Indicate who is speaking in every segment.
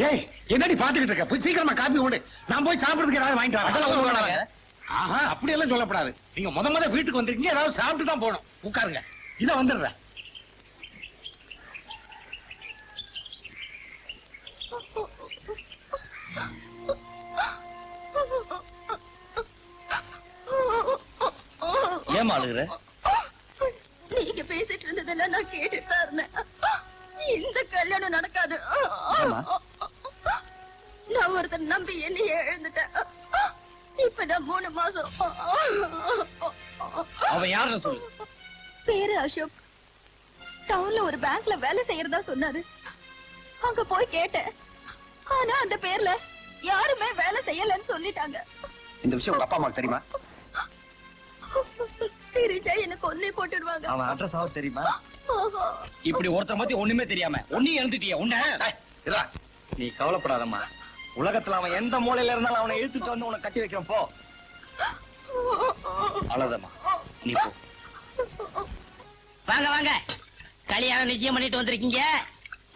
Speaker 1: ஏய் என்னடி பாத்துக்கிட்டு இருக்க? போய் சீக்கிரமா காப்பி கொடு. நான் போய் சாப்பிடுறதுக்கு ஏதாவது வாங்கிட்டு வரேன். ஆஹா, அப்படி எல்லாம் சொல்லப்படாது. நீங்க முத வீட்டுக்கு வந்திருக்கீங்க, ஏதாவது சாப்பிட்டு தான் போகணும். உட்காருங்க, இத வந்துடுறேன்.
Speaker 2: ஏன் அழுகுற?
Speaker 3: நீங்க பேசிட்டு இருந்ததெல்லாம் நான் கேட்டுட்டு தான் இருந்தேன். இந்த கல்யாணம் நடக்காது. நான் ஒருத்தர் நம்பி என்னையே எழுந்துட்டேன். இப்பதான் 3 மாசம்.
Speaker 2: அவன் யாருன்னு சொல்லு.
Speaker 3: பேரு அசோக். டவுன்ல ஒரு பேங்க்ல வேலை செய்யறதா சொன்னாரு. அங்க போய் கேட்டேன். ஆனா அந்த பேர்ல யாருமே வேலை செய்யலன்னு சொல்லிட்டாங்க.
Speaker 4: இந்த விஷயம் உங்க அப்பா அம்மாக்கு தெரியுமா?
Speaker 3: தெரிஞ்சா என்ன கொல்லை போட்டுடுவாங்க.
Speaker 2: அவன் அட்ரஸ் ஆக தெரியுமா? இப்படி ஒருத்தர் பத்தி ஒண்ணுமே தெரியாம ஒன்னும் எழுந்துட்டிய உன்ன. நீ கவலைப்படாதம்மா. உலகத்துல அவன் எந்த மூலையில இருந்தாலும் அவனை இழுத்துட்டு வந்து உன்னை கட்டி வைக்கிறோம். போ, அழதம்மா, நீ போ.
Speaker 5: வாங்க வாங்க, கல்யாணம் நிச்சயம் பண்ணிட்டு வந்திருக்கீங்க.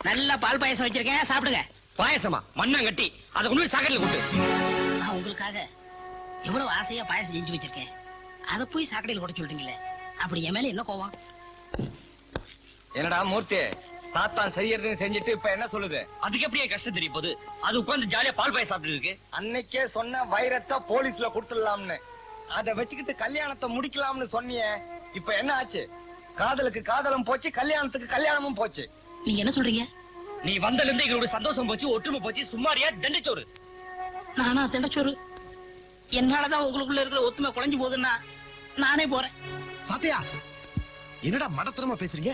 Speaker 5: நல்ல பால் பாயசம் வச்சிருக்கேன், சாப்பிடுங்க.
Speaker 2: பாயசமா? மண்ணம் கட்டி அதை கொண்டு போய் சாக்கடையில கொண்டு.
Speaker 5: நான் உங்களுக்காக எவ்வளவு ஆசையா பாயசம் செஞ்சு வச்சிருக்கேன். அதை போய் சாக்கடையில் உடைச்சு விட்டீங்களே, அப்படி என் மேல என்ன கோவம்?
Speaker 2: என்னடா மூர்த்தி, தாத்தான் செய்யறதுன்னு செஞ்சுட்டு இப்ப என்ன சொல்லுது? அதுக்கு எப்படியே கஷ்டம் தெரிய போகுது? அது உட்கார்ந்து ஜாலியா பால் பாய் சாப்பிட்டு இருக்கு. அன்னைக்கே சொன்ன வைரத்தை போலீஸ்ல கொடுத்துடலாம்னு, அதை வச்சுக்கிட்டு கல்யாணத்தை முடிக்கலாம்னு சொன்னியே, இப்ப என்ன ஆச்சு? காதலுக்கு காதலும் போச்சு, கல்யாணத்துக்கு கல்யாணமும் போச்சு.
Speaker 5: நீங்க என்ன சொல்றீங்க?
Speaker 2: நீ வந்தல இருந்து எங்களோட சந்தோஷம் போச்சு, ஒற்றுமை போச்சு. சும்மாரியா தண்டிச்சோரு?
Speaker 5: நானா திண்டச்சோறு? என்னாலதான் உங்களுக்குள்ள இருக்கிற ஒத்துமை குறைஞ்சு போகுதுன்னா நானே போறேன்.
Speaker 4: சாத்தியா, என்னடா மடத்தனமா பேசுறீங்க?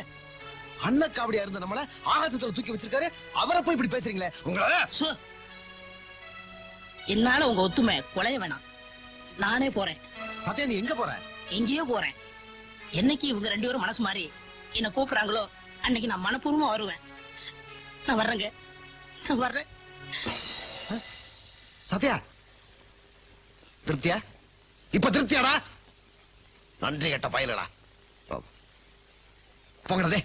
Speaker 4: அண்ணக்காவடியா இருந்த நம்மள ஆகாசத்துல தூக்கி வச்சிருக்காரு, அவரை போய் இப்படி பேசுறீங்களே? உங்களை
Speaker 5: என்னால உங்க ஒத்துமை குலைய வேணாம், நானே போறேன்.
Speaker 4: சத்யா, நீ எங்க போற?
Speaker 5: எங்கேயோ போறேன். என்னைக்கு இவங்க 2 பேரும் மனசு மாறி என்ன கூப்பிடுறாங்களோ அன்னைக்கு நான் மனப்பூர்வமா வருவேன். நான் வர்றேங்க, நான் வர்றேன்.
Speaker 4: சத்யா, திருப்தியா? இப்ப திருப்தியாடா? நன்றி கெட்ட பயலடா. போங்கடே.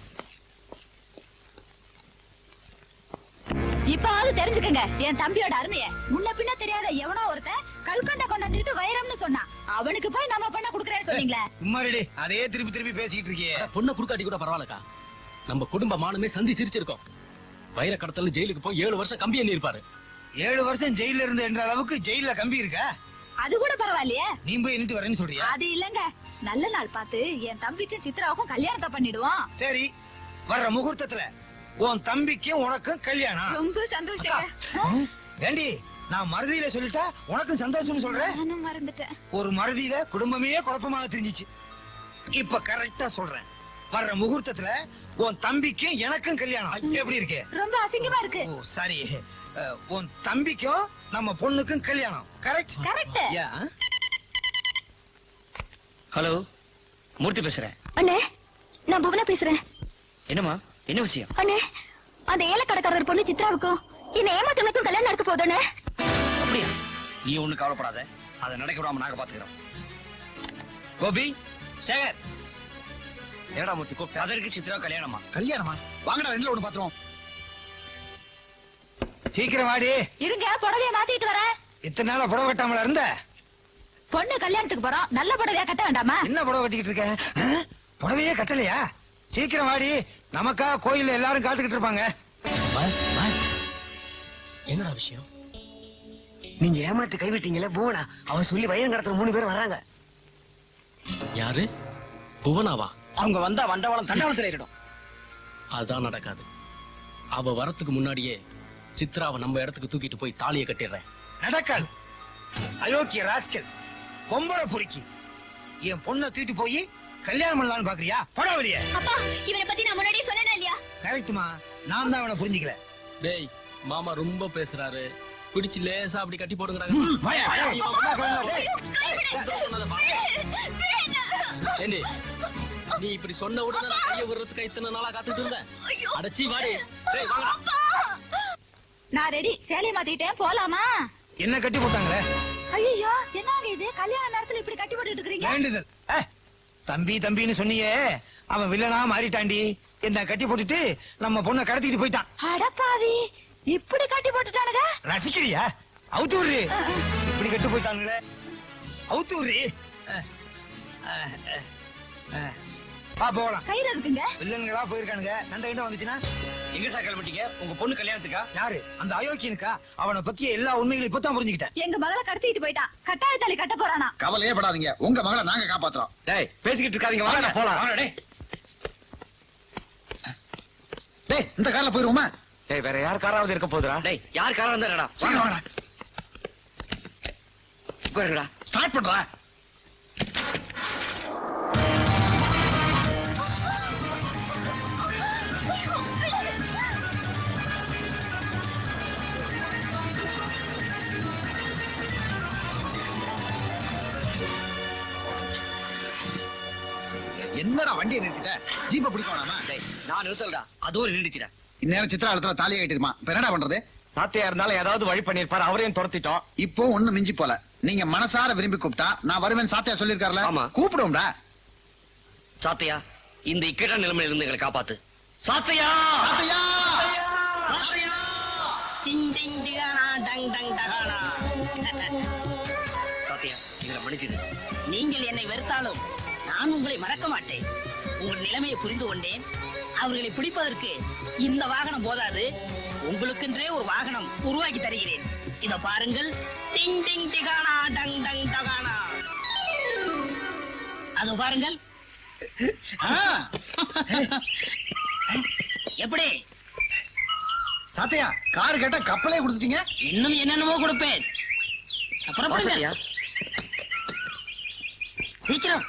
Speaker 3: இப்பாவது தெரிஞ்சுக்கங்க என் தம்பியோட அருமைய. முன்ன பின்ன தெரியாத எவனோ ஒருத்தன் கல்கண்ட கொண்டாந்துட்டு வைரம்னு சொன்னான். அவனுக்கு போய் நம்ம பண்ண குடுக்கறேன்னு சொன்னீங்களே.
Speaker 4: சும்மாரிடி, அதே திருப்பி பேசிட்டு இருக்கியே.
Speaker 6: பொண்ணை குடுக்காட்டி கூட பரவாயில்லக்கா, நம்ம குடும்ப மானமே சந்தி சிரிச்சிருக்கோம். வைர கடத்தல் ஜெயிலுக்கு போய் 7 வருஷம் கம்பி எண்ணி இருப்பாரு.
Speaker 4: 7 வருஷம் ஜெயில இருந்து என்ற அளவுக்கு ஜெயில கம்பி இருக்கா?
Speaker 3: அது கூட பரவாயில்லையே.
Speaker 4: நீ போய் எண்ணிட்டு வரேன்னு சொல்றியா?
Speaker 3: அது இல்லங்க, நல்ல நாள் பார்த்து என் தம்பிக்கும் சித்ராவுக்கும் கல்யாணத்தை பண்ணிடுவோம்.
Speaker 4: சரி, வர்ற முகூர்த்தத்துல உன் தம்பிக்கும் உனக்கும் கல்யாணம்.
Speaker 3: ரொம்ப சந்தோஷம்.
Speaker 4: ஏண்டி, நான் மறதியில சொல்லிட்டா உனக்கும் சந்தோஷம் சொல்றேன்.
Speaker 3: நானும் மறந்துட்டேன்.
Speaker 4: ஒரு மறதியில குடும்பமே குழப்பமாக தெரிஞ்சிச்சு. இப்ப கரெக்டா சொல்றேன். வர்ற முகூர்த்தத்துல உன் தம்பிக்கும் எனக்கும் கல்யாணம். எப்படி இருக்கு?
Speaker 3: ரொம்ப அசிங்கமா இருக்கு.
Speaker 4: ஓ சாரி, உன் தம்பிக்கும் நம்ம பொண்ணுக்கும் கல்யாணம். Correct
Speaker 3: correct.
Speaker 2: ஹலோ, மூர்த்தி பேசுறேன்.
Speaker 3: அண்ணே, நான் புவனா பேசுறேன்.
Speaker 2: என்னம்மா, என்ன விஷயம்?
Speaker 3: அண்ணே, அந்த ஏலக்கடைக்காரர் பொண்ணு சித்ராவுக்கும் இந்த ஏமாத்தனுக்கும் கல்யாணம் நடக்க போதுண்ணே.
Speaker 2: அப்படியா? நீ ஒண்ணு கவலைப்படாத, அதை நடக்க விடாம நாங்க பாத்துக்கிறோம். கோபி, சேகர், என்னடா மூர்த்தி கூப்பிட்டு? அதற்கு சித்ரா கல்யாணமா?
Speaker 4: கல்யாணமா? வாங்கடா, 2ல 1 பாத்துறோம். சீக்கிரம் வாடி.
Speaker 3: இருங்க, புடவைய மாத்திட்டு வரேன்.
Speaker 4: இத்தனை நாளா புடவை கட்டாமல இருந்த?
Speaker 3: பொண்ணு கல்யாணத்துக்கு போறோம், நல்ல புடவையா கட்ட வேண்டாமா?
Speaker 4: என்ன புடவை கட்டிக்கிட்டு இருக்க? புடவையே கட்டலையா? சீக்கிரம் வாடி, நமக்கா கோயில்ல எல்லாரும் காத்துக்கிட்டு இருப்பாங்க.
Speaker 6: என்னடா விஷயம்?
Speaker 4: நீங்க ஏமாத்து கைவிட்டீங்களே புவனா, அவன் சொல்லி வயன் கடத்துல 3 பேர் வர்றாங்க.
Speaker 6: யாரு? புவனாவா?
Speaker 2: அவங்க வந்தா வண்டவாளம் தண்டவாளத்துல ஏறிடும்.
Speaker 6: அதான் நடக்காது. அவ வரத்துக்கு முன்னாடியே சித்ராவை நம்ம இடத்துக்கு தூக்கிட்டு போய் தாலியை கட்டிடுறேன்.
Speaker 4: நடக்காது. அயோக்கிய ராஸ்கல், பொம்பளை பொறுக்கி என் பொண்ணை தூக்கிட்டு போய் கல்யாணம் பண்ணலாம்னு பாக்குறியா? போடா வெளியே.
Speaker 3: அப்பா, இவனை பத்தி நான் முன்னாடியே சொன்னேனா இல்லையா?
Speaker 4: கரெக்ட்மா, நான் தான் அவனை புரிஞ்சுக்கல.
Speaker 6: டேய், மாமா ரொம்ப பேசுறாரு, பிடிச்சு லேசா அப்படி கட்டி போடுங்கறாங்க. ஏண்டி, நீ இப்படி சொன்ன உடனே நான் கைய விடுறதுக்கு இத்தனை நாளா காத்துட்டு இருந்தேன். அடச்சி வாடி. டேய் வாங்கடா.
Speaker 3: நான் ரெடி, சேலை மாத்திட்டேன், போலாமா?
Speaker 4: என்ன கட்டி போட்டாங்களே?
Speaker 3: ஐயோ, என்னங்க இது? கல்யாண நேரத்துல இப்படி கட்டி போட்டுட்டு இருக்கீங்க?
Speaker 4: வேண்டுதல். தம்பி தம்பின்னு சொன்னியே, அவன் வில்லனா மாறிட்டாண்டி. என்ன கட்டி போட்டுட்டு நம்ம பொண்ணை கடத்திட்டு போயிட்டான்.
Speaker 3: அடப்பாவி, இப்படி கட்டி போட்டுட்டா
Speaker 4: ரசிக்கிறியா? அவுத்தூர்ரி. இப்படி கெட்டு போயிட்டானுங்களே. அவுத்தூர்ரி. போகலாம்.
Speaker 3: கயிறு இருக்குங்க.
Speaker 4: வில்லன்களா போயிருக்கானுங்க. சண்டை கிட்ட வந்துச்சுன்னா
Speaker 2: எங்க சார் கிளம்பிட்டீங்க? உங்க பொண்ணு கல்யாணத்துக்கா?
Speaker 4: யாரு அந்த அயோக்கியனுக்கா? அவனை பத்திய எல்லா உண்மைகளையும் இப்பதான் புரிஞ்சுக்கிட்டேன்.
Speaker 3: எங்க மகளை கடத்திட்டு போயிட்டான். கட்டாய தாலி கட்ட போறானா?
Speaker 7: கவலையே படாதீங்க, உங்க மகளை நாங்க காப்பாத்துறோம்.
Speaker 2: டேய் பேசிக்கிட்டு இருக்காதீங்க, வாங்க போலாம்.
Speaker 1: வாங்க, டேய்.
Speaker 7: டேய் இந்த கார்ல போயிருவோமா?
Speaker 2: டேய் வேற யார் காராவது இருக்க போதுடா? டேய் யார் காரா வந்தாடா?
Speaker 7: சீக்கிரம் வாங்கடா.
Speaker 2: உட்காருடா.
Speaker 7: ஸ்டார்ட் பண்றா. என்னடா வண்டியை நிறுத்திட்ட? ஜீப்பை பிடிக்க வேணாமா?
Speaker 2: டேய் நான் நிறுத்தலடா, அதுவும் நின்றுச்சுடா.
Speaker 7: இந்நேரம் சித்திராலத்துல தாலியை கட்டிருமா? இப்ப என்னடா பண்றது?
Speaker 2: சாத்தியா இருந்தாலும் ஏதாவது வழி பண்ணிருப்பாரு, அவரையும் துரத்திட்டோம்.
Speaker 7: இப்போ ஒண்ணு மிஞ்சி போல. நீங்க மனசார விரும்பி கூப்பிட்டா நான் வருவேன். சாத்தியா சொல்லிருக்காருல.
Speaker 2: ஆமா.
Speaker 7: கூப்பிடுவோம்டா.
Speaker 2: சாத்தியா இந்த இக்கட்டான நிலைமையில இருந்து எங்களை காப்பாத்து. சாத்தியா!
Speaker 7: சாத்தியா!
Speaker 5: டிங் டிங் டிகானா, டங் டங் டகானா.
Speaker 2: சாத்தியா எங்களை மன்னிச்சிடு.
Speaker 5: நீங்கள் என்னை வெறுத்தாலும் நான் உங்களை மறக்க மாட்டேன். உங்கள் நிலைமையை புரிந்து கொண்டேன். அவர்களை பிடிப்பதற்கு இந்த வாகனம் போதாது, உங்களுக்கென்றே ஒரு வாகனம் உருவாக்கி தருகிறேன். இத பாருங்கள். டிங் டிங் டிகானா, டங் டங் டகானா. அது பாருங்கள். எப்படி?
Speaker 7: சாத்தியா கார் கேட்டா கப்பலே கொடுத்துட்டீங்க.
Speaker 5: இன்னும் என்னென்னமோ கொடுப்பேன். அப்புறம்
Speaker 2: சாத்தியா
Speaker 5: சீக்கிரம்.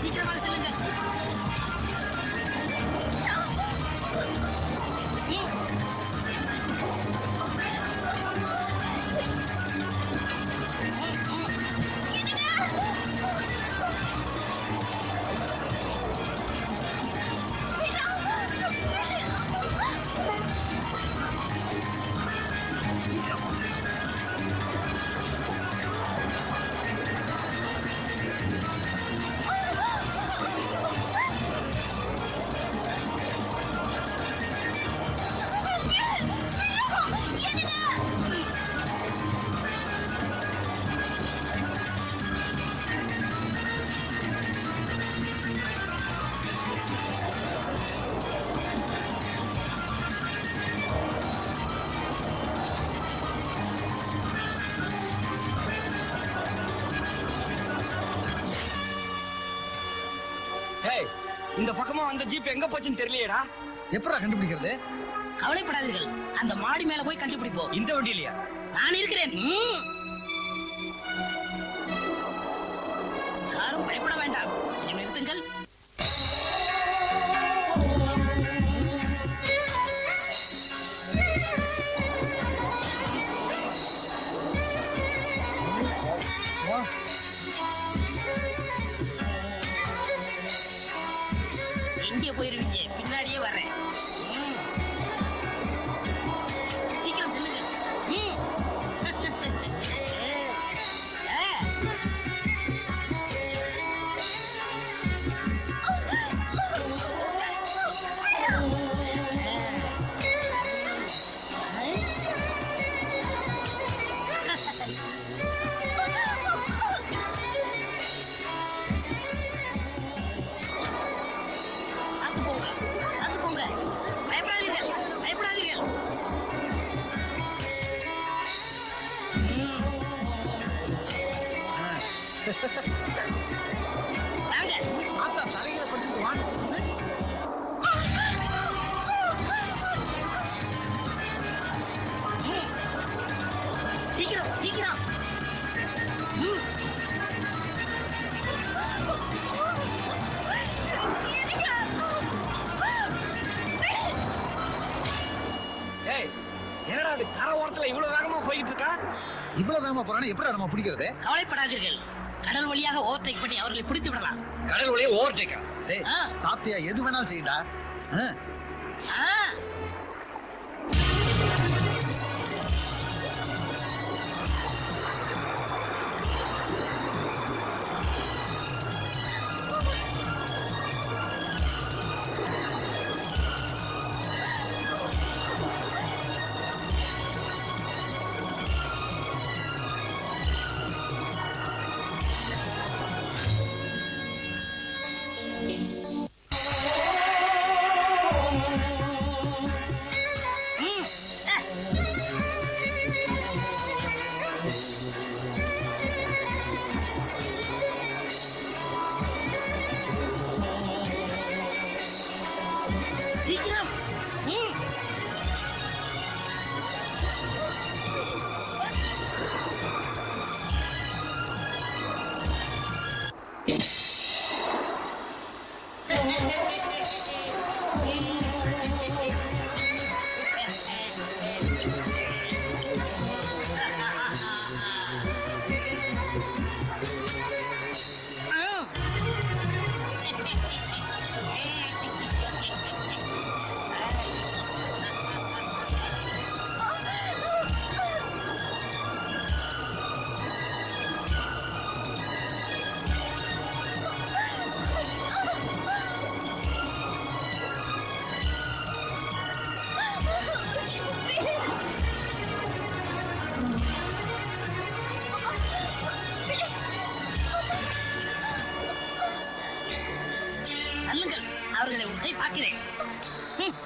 Speaker 5: சீக்கிரமாக செல்லுங்க.
Speaker 2: டேய் இந்த பக்கமா வந்த ஜீப் எங்க போச்சுன்னு தெரியலையேடா.
Speaker 7: எப்படா கண்டுபிடிக்கிறது?
Speaker 5: கவலைப்படாதீர்கள், அந்த மாடி மேல போய் கண்டுபிடிப்போம்.
Speaker 2: இந்த வண்டி இல்லையா?
Speaker 5: நான் இருக்கிறேன். யாரும் பயப்பட வேண்டாம். கொஞ்சம் நிறுத்துங்கள். எங்கே போயிருவீங்க? பின்னாடியே வரேன். சீக்கிரம் சொல்லுங்க. அது போங்க. பயப்படாதீர்கள், பயப்படாதீர்கள். வாங்க.
Speaker 7: ஆத்தா தலையில பட்டு வாங்க.
Speaker 5: சீக்கிரம் சீக்கிரம்.
Speaker 2: ஏய் என்னடா அது கரை ஓரத்துல இவ்வளவு வேகமா போயிட்டு இருக்கா?
Speaker 7: இவ்வளவு வேகமா போறானே எப்படா நம்ம பிடிக்கிறது?
Speaker 5: கவலைப்படாதீர்கள், கடல் வழியாக ஓவர்டேக் பண்ணி அவர்களை பிடித்து விடலாம்.
Speaker 2: கடல் வழியே ஓவர்டேக்கா?
Speaker 7: டேய்
Speaker 5: ஆ.
Speaker 7: சாத்தியா எது வேணாலும் செய்யடா.
Speaker 5: ஆ.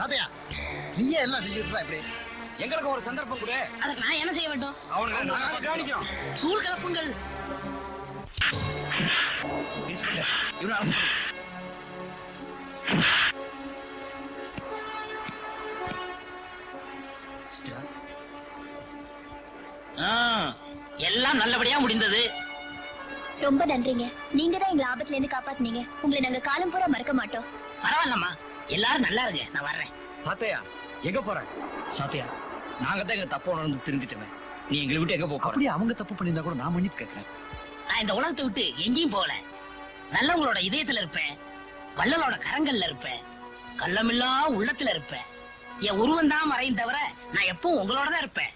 Speaker 7: சாத்தையா நீயே எல்லாம் செஞ்சுட்டு இப்படி
Speaker 2: எங்களுக்கு ஒரு சந்தர்ப்பம் கொடு.
Speaker 5: அதுக்கு நான் என்ன செய்ய வேண்டும்?
Speaker 2: அவனுங்களை நாங்க கவனிக்கிறோம்.
Speaker 5: தூள் கலப்புங்கள்.
Speaker 2: இவனை arrest பண்ணு.
Speaker 5: எல்லாம் நல்லபடியா முடிந்தது.
Speaker 3: ரொம்ப நன்றிங்க. நீங்க தான் எங்களை ஆபத்துல இருந்து காப்பாத்துனீங்க. உங்களை நாங்க காலம் பூரா மறக்க மாட்டோம்.
Speaker 5: பரவாயில்லம்மா, எல்லாரும் நல்லா இருங்க. நான் வர்றேன்.
Speaker 2: சாத்தையா எங்க போற? சாத்தையா நாங்க தான் எங்க தப்பு உணர்ந்து திருந்திட்டோமே. நீ எங்களை விட்டு எங்க போற?
Speaker 7: அப்படியே அவங்க தப்பு பண்ணியிருந்தா கூட நான் மன்னிப்பு கேட்கிறேன்.
Speaker 5: நான் இந்த உலகத்தை விட்டு எங்கேயும் போகல. நல்லவங்களோட இதயத்துல இருப்பேன், வள்ளலோட கரங்கள்ல இருப்பேன், கள்ளமில்லா உள்ளத்துல இருப்பேன். என் உருவம் தான் மறையும் தவிர நான் எப்பவும் உங்களோட தான் இருப்பேன்.